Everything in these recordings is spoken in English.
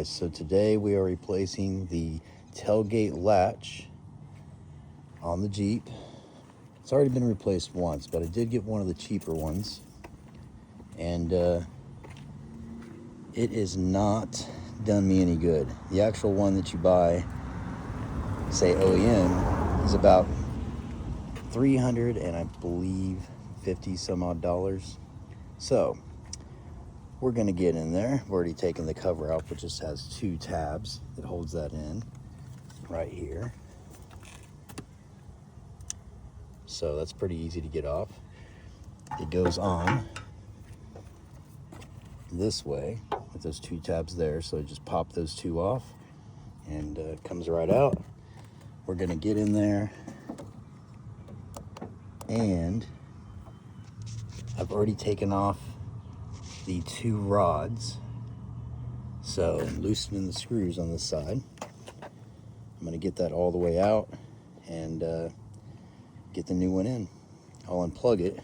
Alright, so today we are replacing the tailgate latch on the Jeep. It's already been replaced once, but I did get one of the cheaper ones. And it is not done me any good. The actual one that you buy, say OEM, is about $300 and I believe 50 some odd dollars. So we're gonna get in there. I've already taken the cover out, which just has two tabs that holds that in right here. So that's pretty easy to get off. It goes on this way with those two tabs there. So just pop those two off and it comes right out. We're gonna get in there, and I've already taken off the two rods. So I'm loosening the screws on this side. I'm gonna get that all the way out and get the new one in. I'll unplug it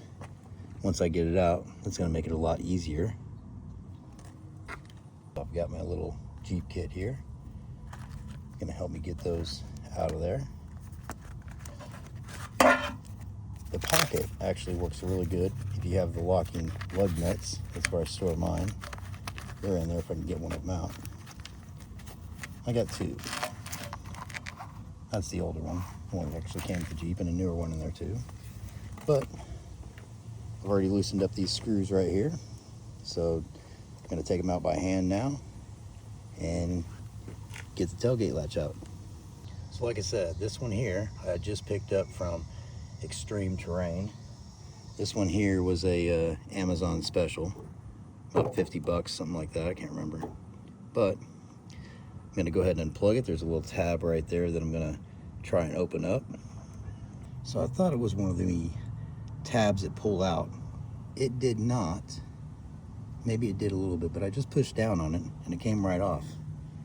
once I get it out. That's gonna make it a lot easier. I've got my little Jeep kit here. It's gonna help me get those out of there. The pocket actually works really good if you have the locking lug nuts. That's where I store mine. They're in there if I can get one of them out. I got two. That's the older one. The one that actually came with the Jeep, and a newer one in there too. But I've already loosened up these screws right here. So I'm gonna take them out by hand now and get the tailgate latch out. So like I said, this one here I just picked up from Extreme Terrain. This one here was a Amazon special, about 50 bucks, something like that. I can't remember. But I'm gonna go ahead and unplug it. There's a little tab right there that I'm gonna try and open up. So I thought it was one of the tabs that pull out. It did not. Maybe it did a little bit, but I just pushed down on it and it came right off.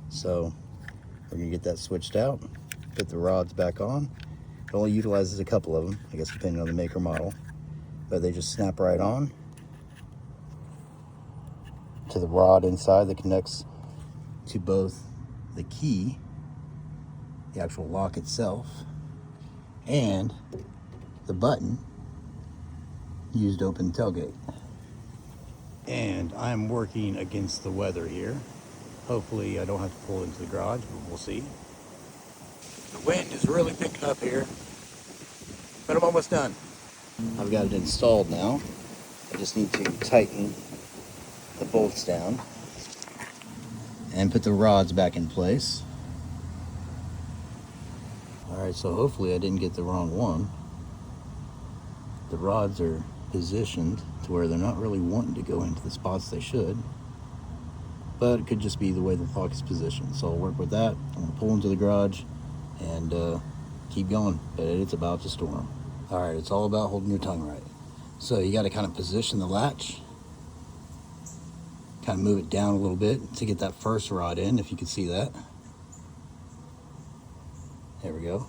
So we're gonna get that switched out, put the rods back on. It only utilizes a couple of them, I guess, depending on the make or model, but they just snap right on to the rod inside that connects to both the key, the actual lock itself, and the button used to open the tailgate. And I'm working against the weather here. Hopefully I don't have to pull into the garage, but we'll see. The wind is really picking up here, but I'm almost done. I've got it installed now. I just need to tighten the bolts down and put the rods back in place. All right, so hopefully I didn't get the wrong one. The rods are positioned to where they're not really wanting to go into the spots they should, but it could just be the way the lock is positioned. So I'll work with that. I'm gonna pull into the garage and keep going, but it's about to storm. All right, it's all about holding your tongue right. So you gotta kind of position the latch, kind of move it down a little bit to get that first rod in, if you can see that. There we go.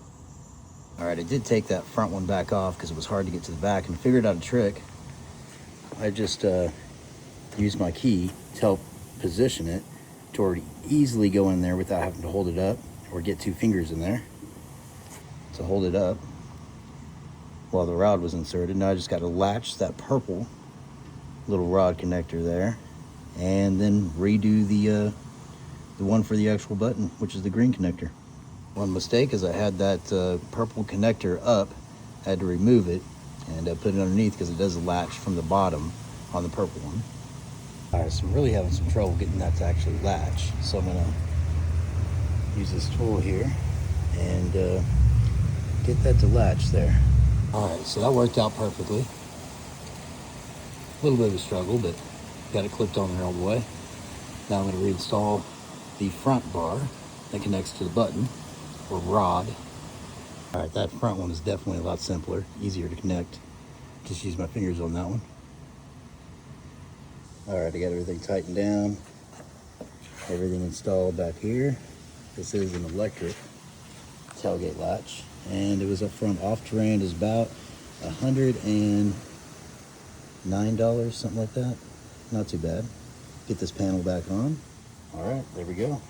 All right, I did take that front one back off because it was hard to get to the back, and figured out a trick. I just used my key to help position it to already easily go in there without having to hold it up or get two fingers in there to hold it up while the rod was inserted. Now I just got to latch that purple little rod connector there and then redo the one for the actual button, which is the green connector. One mistake is I had that purple connector up. I had to remove it and put it underneath because it does latch from the bottom on the purple one. All right, so I'm really having some trouble getting that to actually latch. So I'm gonna use this tool here and get that to latch there. All right, so that worked out perfectly. A little bit of a struggle, but got it clipped on there all the way. Now I'm gonna reinstall the front bar that connects to the button or rod. All right, that front one is definitely a lot simpler, easier to connect. Just use my fingers on that one. All right, I got everything tightened down, everything installed back here. This is an electric tailgate latch, and it was up front. Off terrain is about $109, something like that. Not too bad. Get this panel back on. All right, there we go.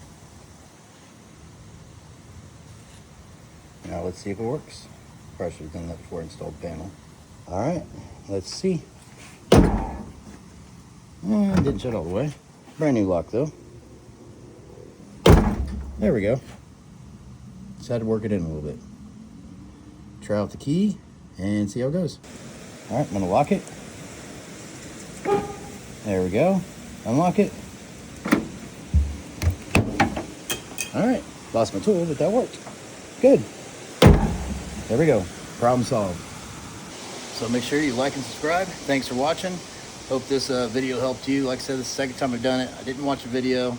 Now let's see if it works. Probably should have done that before I installed the panel. All right, let's see. Didn't shut all the way. Brand new lock though. There we go. Just had to work it in a little bit. Try out the key and see how it goes. All right, I'm gonna lock it. There we go. Unlock it. All right, lost my tool, but that worked. Good. There we go. Problem solved. So make sure you like and subscribe. Thanks for watching. Hope this video helped you. Like I said, this is the second time I've done it. I didn't watch a video.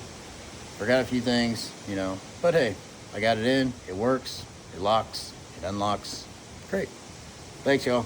Forgot a few things, you know. But hey, I got it in. It works. It locks. It unlocks. Great. Thanks, y'all.